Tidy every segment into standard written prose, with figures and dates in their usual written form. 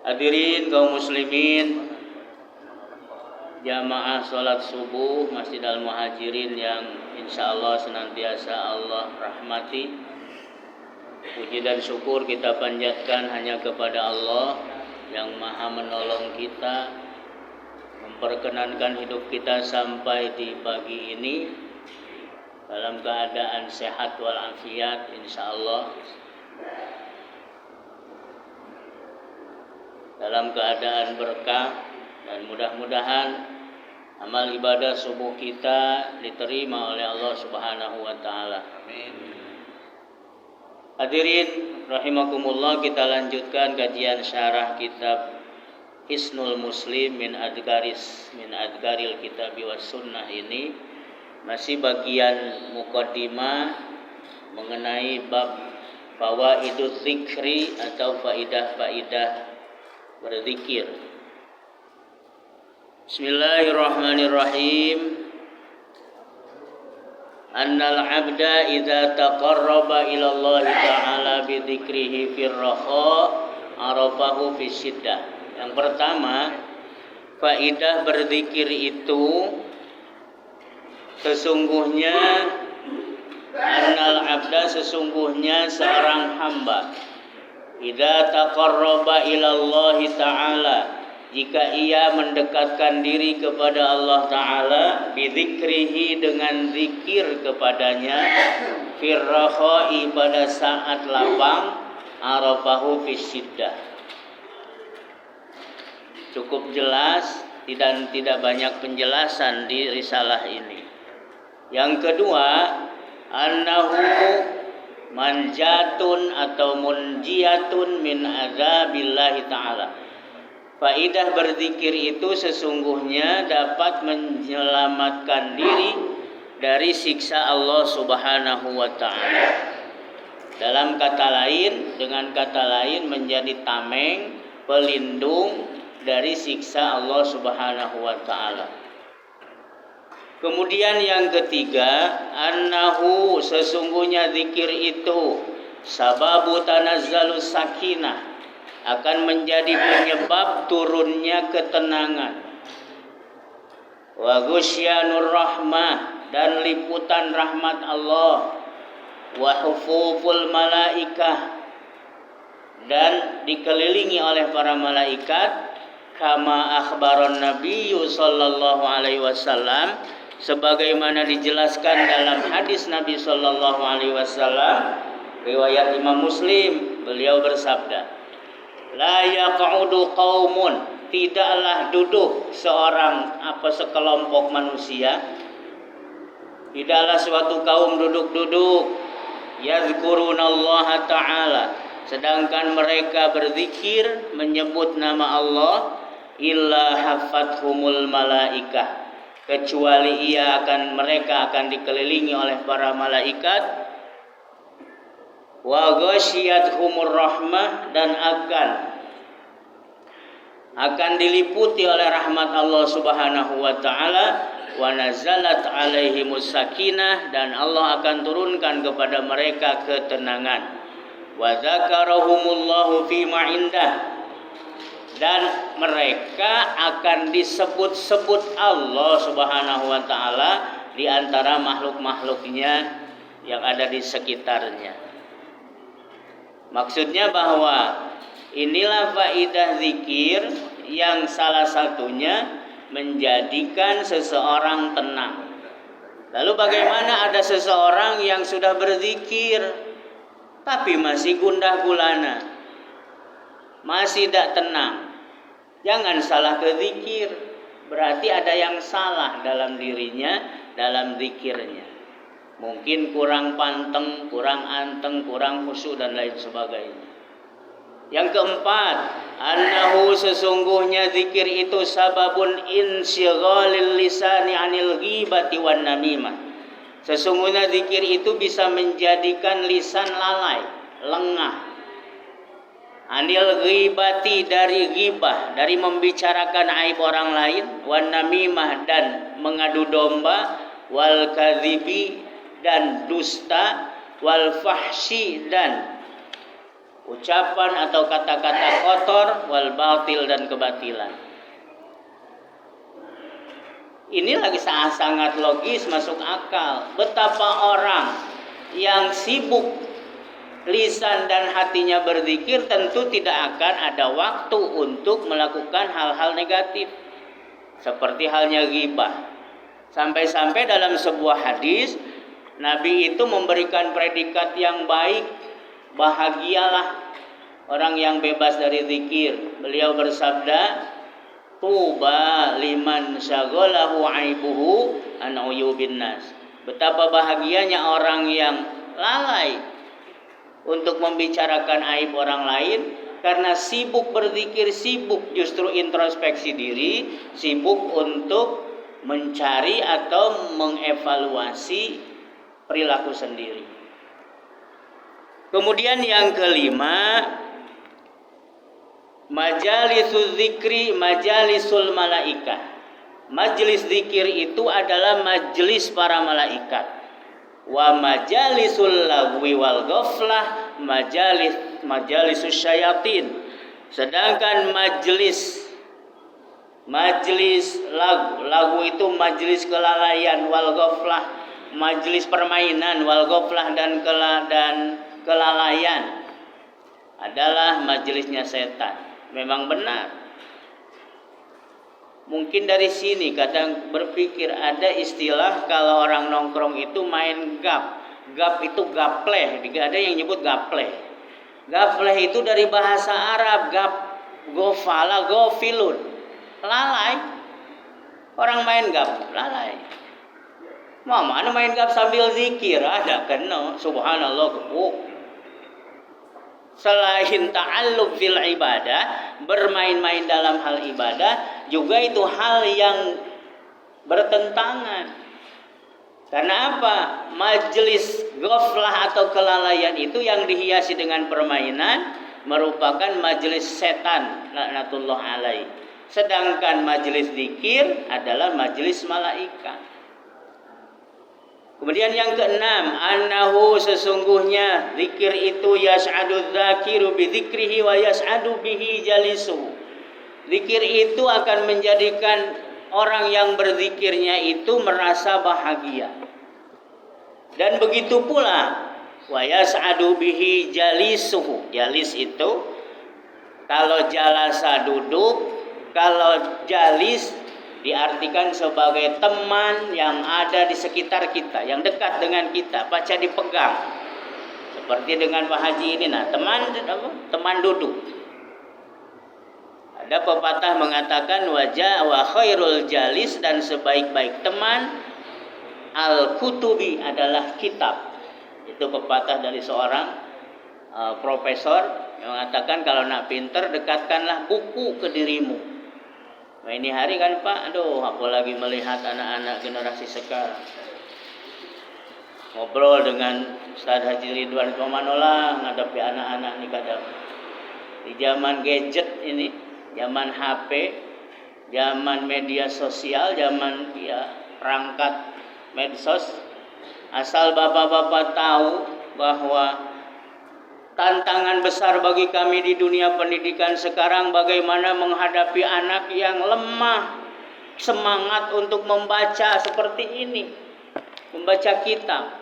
Hadirin kaum muslimin, jamaah salat subuh Masjid Al-Muhajirin yang insyaallah senantiasa Allah rahmati. Puji dan syukur kita panjatkan hanya kepada Allah yang maha menolong kita, memperkenankan hidup kita sampai di pagi ini dalam keadaan sehat walafiat insyaallah, dalam keadaan berkah, dan mudah-mudahan amal ibadah subuh kita diterima oleh Allah Subhanahu wa taala. Amin. Hadirin rahimakumullah, kita lanjutkan kajian syarah kitab Hisnul Muslim min adgaril kitab was sunnah ini. Masih bagian muqaddimah mengenai bab fawaiduz zikri atau faidah-faidah berzikir. Bismillahirrahmanirrahim. Annal 'abda idza taqarraba ila Allah ta'ala bi dzikrihi fir raha arafahu fi syiddah. Yang pertama, faidah berzikir itu sesungguhnya annal 'abda sesungguhnya seorang hamba idza taqarraba ila Allah ta'ala, jika ia mendekatkan diri kepada Allah Ta'ala bidzikrihi dengan zikir kepadanya firrakhai pada saat lapang arafahu fisyiddah. Cukup jelas dan tidak banyak penjelasan di risalah ini. Yang kedua, annahu manjatun atau munjiyatun min adzabillahi ta'ala. Faidah berzikir itu sesungguhnya dapat menyelamatkan diri dari siksa Allah Subhanahu wa taala. Dengan kata lain menjadi tameng, pelindung dari siksa Allah Subhanahu wa taala. Kemudian yang ketiga, annahu sesungguhnya zikir itu sababu tanazzalus sakinah, akan menjadi penyebab turunnya ketenangan, wa ghusyanur rahmah dan liputan rahmat Allah, wa hufuful malaikah dan dikelilingi oleh para malaikat, kama akhbaron nabiyyu sallallahu alaihi wasallam, sebagaimana dijelaskan dalam hadis Nabi sallallahu alaihi wasallam riwayat Imam Muslim. Beliau bersabda, la yaq'udu qaumun, tidaklah duduk sekelompok manusia, tidaklah suatu kaum duduk-duduk, yazkurunallaha ta'ala, sedangkan mereka berzikir menyebut nama Allah, illa hafathumul malaikah, kecuali mereka akan dikelilingi oleh para malaikat, wa ghasyiyatuhumur rahmah, dan akan diliputi oleh rahmat Allah Subhanahu wa taala, wa nazalat alaihimus sakinah, dan Allah akan turunkan kepada mereka ketenangan, wa dzakarahumullahu fi ma indah, dan mereka akan disebut-sebut Allah Subhanahu wa taala di antara makhluk-makhluknya yang ada di sekitarnya. Maksudnya bahwa inilah faidah zikir yang salah satunya menjadikan seseorang tenang. Lalu bagaimana ada seseorang yang sudah berzikir tapi masih gundah gulana, masih tidak tenang? Jangan salah ke zikir, berarti ada yang salah dalam dirinya, dalam zikirnya. Mungkin kurang panteng, kurang anteng, kurang khusyuk dan lain sebagainya. Yang keempat, annahu sesungguhnya zikir itu sababun insyighalil lisani anil ghibati wan namimah. Sesungguhnya zikir itu bisa menjadikan lisan lalai, lengah, anil ghibati dari ghibah, dari membicarakan aib orang lain, wan namimah dan mengadu domba, wal kadhibi dan dusta, wal fahsyi dan ucapan atau kata-kata kotor, wal batil dan kebatilan. Ini lagi sangat logis, masuk akal. Betapa orang yang sibuk lisan dan hatinya berzikir tentu tidak akan ada waktu untuk melakukan hal-hal negatif. Seperti halnya ghibah. Sampai-sampai dalam sebuah hadis Nabi itu memberikan predikat yang baik. Bahagialah orang yang bebas dari zikir. Beliau bersabda, tuba liman syaghalahu aibuhu an uyubin nas. Betapa bahagianya orang yang lalai untuk membicarakan aib orang lain karena sibuk berzikir, sibuk justru introspeksi diri, sibuk untuk mencari atau mengevaluasi perilaku sendiri. Kemudian yang kelima, majalisul zikri majalisul malaikah. Majelis zikir itu adalah majelis para malaikat. Wa majalisul lagwi wal ghaflah majalisus syayatin. Sedangkan majelis lagu itu majelis kelalaian, wal ghaflah majelis permainan, wal ghaflah dan kelalaian adalah majelisnya setan. Memang benar. Mungkin dari sini kadang berpikir ada istilah kalau orang nongkrong itu main gap. Gap itu gapleh, ada yang nyebut gapleh. Gapleh itu dari bahasa Arab, gap, gofala, gofilun, lalai. Orang main gap, lalai. Mana main gap sambil zikir? Ada kena, subhanallah gebuk. Selain ta'allub fil ibadah, bermain-main dalam hal ibadah, juga itu hal yang bertentangan. Karena apa? Majelis ghaflah atau kelalaian itu yang dihiasi dengan permainan merupakan majelis setan, laknatullah alaih. Sedangkan majelis zikir adalah majelis malaikat. Kemudian yang keenam, annahu sesungguhnya zikir itu yas'adu dzakiru bi dzikrihi wa yas'adu bihi jalisuhu. Zikir itu akan menjadikan orang yang berzikirnya itu merasa bahagia. Dan begitu pula wa yas'adu bihi jalisuhu. Jalis itu kalau jalasa duduk, kalau jalis diartikan sebagai teman yang ada di sekitar kita, yang dekat dengan kita, baca dipegang. Seperti dengan Pak Haji ini, teman duduk. Ada pepatah mengatakan wajah wa khairul jalis, dan sebaik-baik teman al-kutubi adalah kitab. Itu pepatah dari seorang profesor yang mengatakan kalau nak pinter dekatkanlah buku ke dirimu. Nah, ini hari kan Pak, apalagi melihat anak-anak generasi sekarang. Ngobrol dengan Ustaz Haji Ridwan Komanola ngadapi anak-anak ini kadang. Di zaman gadget ini, zaman HP, zaman media sosial, zaman perangkat medsos, asal bapak-bapak tahu bahwa tantangan besar bagi kami di dunia pendidikan sekarang bagaimana menghadapi anak yang lemah semangat untuk membaca seperti ini, membaca kitab,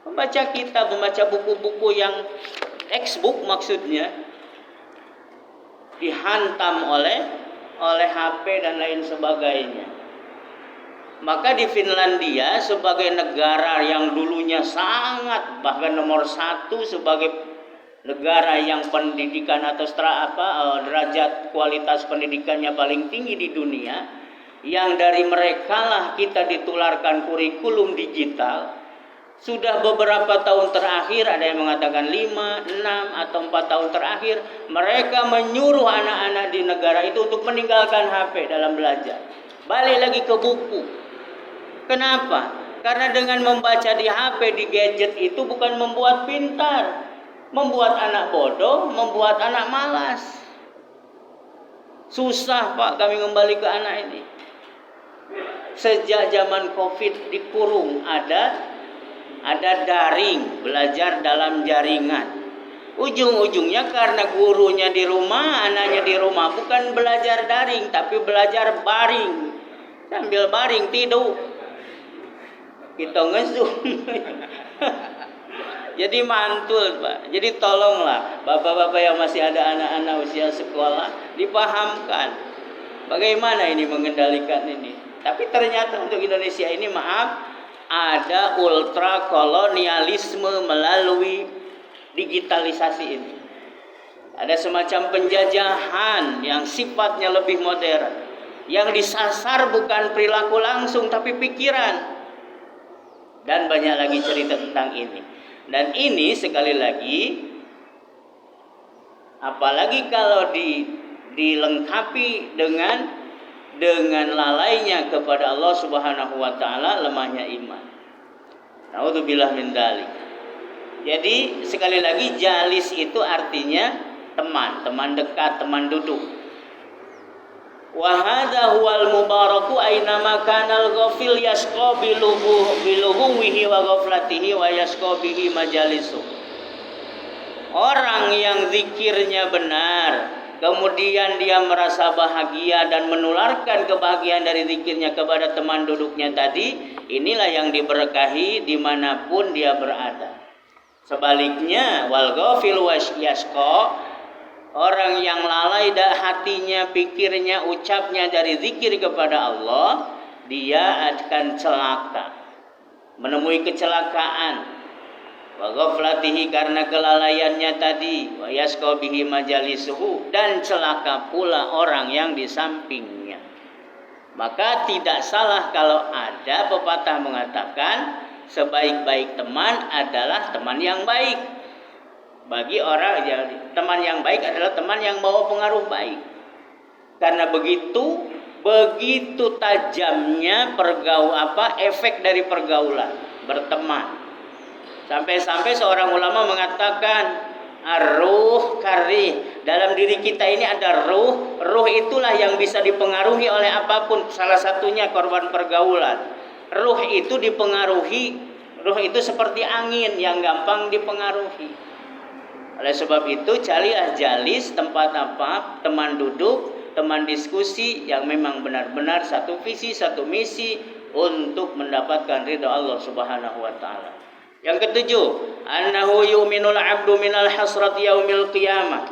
membaca buku-buku yang textbook maksudnya, dihantam oleh HP dan lain sebagainya. Maka di Finlandia sebagai negara yang dulunya sangat bahkan nomor 1 sebagai negara yang pendidikan atau derajat kualitas pendidikannya paling tinggi di dunia, yang dari mereka lah kita ditularkan kurikulum digital. Sudah beberapa tahun terakhir, ada yang mengatakan 5, 6 atau 4 tahun terakhir, mereka menyuruh anak-anak di negara itu untuk meninggalkan HP dalam belajar, balik lagi ke buku. Kenapa? Karena dengan membaca di HP, di gadget itu bukan membuat pintar, membuat anak bodoh, membuat anak malas. Susah Pak kami kembali ke anak ini. Sejak zaman COVID dikurung, ada ada daring, belajar dalam jaringan. Ujung-ujungnya karena gurunya di rumah, anaknya di rumah, bukan belajar daring tapi belajar baring. Sambil baring tidur. Kita ngezoom. Jadi mantul, Pak. Jadi tolonglah bapak-bapak yang masih ada anak-anak usia sekolah, dipahamkan bagaimana ini mengendalikan ini. Tapi ternyata untuk Indonesia ini, maaf, ada ultra kolonialisme melalui digitalisasi ini. Ada semacam penjajahan yang sifatnya lebih modern, yang disasar bukan perilaku langsung tapi pikiran. Dan banyak lagi cerita tentang ini. Dan ini sekali lagi, apalagi kalau dilengkapi dengan lalainya kepada Allah Subhanahu wa taala, lemahnya iman. Naudzubillah min dzalik. Jadi sekali lagi, jalis itu artinya teman dekat, teman duduk. Wa hadza huwal mubaraku ainama kanal ghafil yasqa biluhuhi wa ghaflatihi wa yasqa bihi majalisu. Orang yang zikirnya benar, kemudian dia merasa bahagia dan menularkan kebahagiaan dari zikirnya kepada teman duduknya tadi, inilah yang diberkahi dimanapun dia berada. Sebaliknya, wal ghafil yasqa, orang yang lalai hatinya, pikirnya, ucapnya dari zikir kepada Allah, dia akan celaka, menemui kecelakaan. Wa ghaflatihi, karena kelalaiannya tadi, wa yasqa bihi majalisuhu, dan celaka pula orang yang di sampingnya. Maka tidak salah kalau ada pepatah mengatakan sebaik-baik teman adalah teman yang baik. Bagi orang, teman yang baik adalah teman yang bawa pengaruh baik. Karena begitu tajamnya efek dari pergaulan berteman. Sampai-sampai seorang ulama mengatakan, ar-ruh karih, dalam diri kita ini ada ruh itulah yang bisa dipengaruhi oleh apapun, salah satunya korban pergaulan. Ruh itu dipengaruhi, ruh itu seperti angin yang gampang dipengaruhi. Oleh sebab itu, carilah jalis, tempat teman duduk, teman diskusi yang memang benar-benar satu visi, satu misi untuk mendapatkan ridha Allah Subhanahu wa taala. Yang ketujuh, annahu yu'minul 'abdu minal hasrati yaumil qiyamah.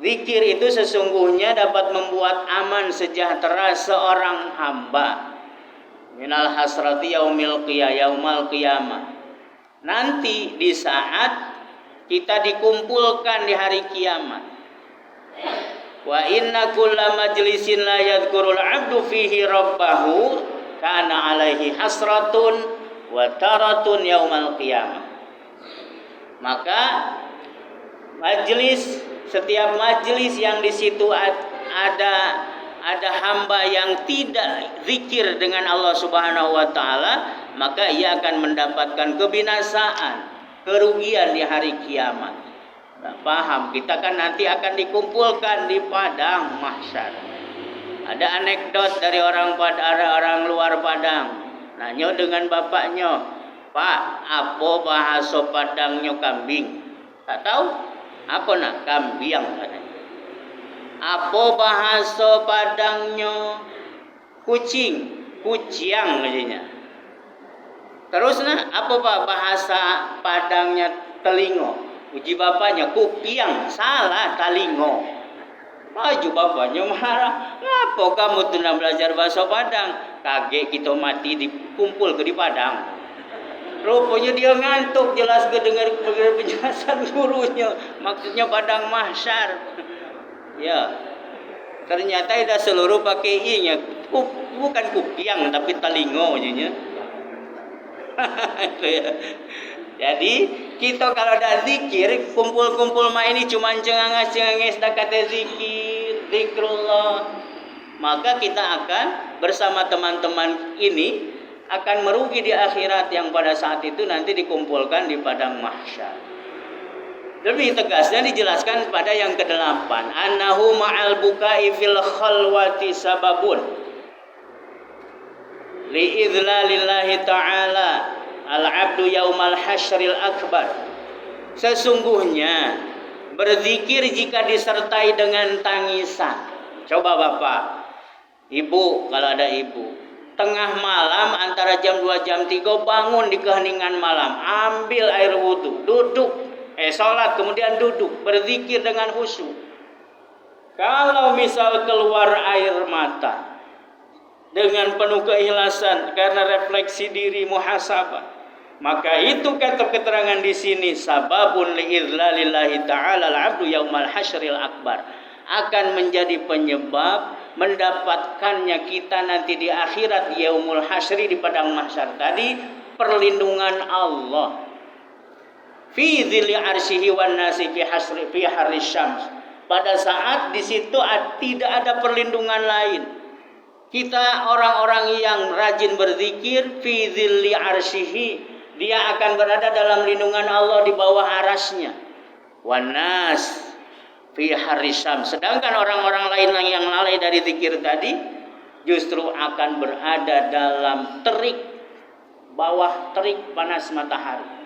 Zikir itu sesungguhnya dapat membuat aman sejahtera seorang hamba. Minal hasrati yaumal qiyamah. Nanti di saat kita dikumpulkan di hari kiamat. Wa inna kulla majlisin la yadhkurul 'abdu fihi rabbahu kana 'alaihi hasratun wa taratun yaumal qiyamah. Maka setiap majlis yang di situ ada hamba yang tidak zikir dengan Allah Subhanahu wa taala, maka ia akan mendapatkan kebinasaan, kerugian di hari kiamat. Nah, paham, kita kan nanti akan dikumpulkan di padang mahsyar. Ada anekdot dari orang luar Padang. Nanya dengan bapaknya, "Pak, apa bahasa Padangnya kambing?" Tak tahu? Apa nak kambiang katanya. Apa bahasa Padangnya kucing? Kuciang katanya. Terus apa Pak bahasa Padangnya telingo? Uji bapaknya, kupiang. Salah, telingo. Maju bapaknya marah. Ngapa kamu tuh belajar bahasa Padang? Kaget kita mati dikumpul ke di Padang. Rupanya dia ngantuk, jelas dengar penjelasan gurunya. Maksudnya Padang mahsyar. Ya. Ternyata ada seluruh pakai i-nya. Bukan kupiang tapi telingo nya. Jadi kita kalau ada zikir, kumpul-kumpul ini cuma cengangas-cengangas kata zikrullah, maka kita akan bersama teman-teman ini akan merugi di akhirat yang pada saat itu nanti dikumpulkan di padang mahsyar. Lebih tegasnya dijelaskan pada yang ke-8, annahu ma'al bukai fil khalwati sababun li'idlalillahi ta'ala al-'abdu yaumal hasyril akbar. Sesungguhnya berzikir jika disertai dengan tangisan. Coba Bapak, Ibu, kalau ada ibu, tengah malam antara jam 2 jam 3 bangun di keheningan malam, ambil air wudhu, duduk, sholat kemudian duduk, berzikir dengan khusyuk. Kalau misal keluar air mata dengan penuh keikhlasan karena refleksi diri muhasabah, maka itu kata keterangan di sini sababun li'idlalillahi ta'ala al-'abdu yaumal hasyril akbar, akan menjadi penyebab mendapatkannya kita nanti di akhirat yaumul hasyri, di padang mahsyar tadi, perlindungan Allah fi dzilli arsyihi wan nasi fi hasri fi harris syams. Pada saat di situ tidak ada perlindungan lain. Kita orang-orang yang rajin berzikir fi dzilli arsyihi, dia akan berada dalam lindungan Allah di bawah arasnya. Wan nas fi harris syams. Sedangkan orang-orang lain yang lalai dari zikir tadi justru akan berada dalam terik, bawah terik panas matahari.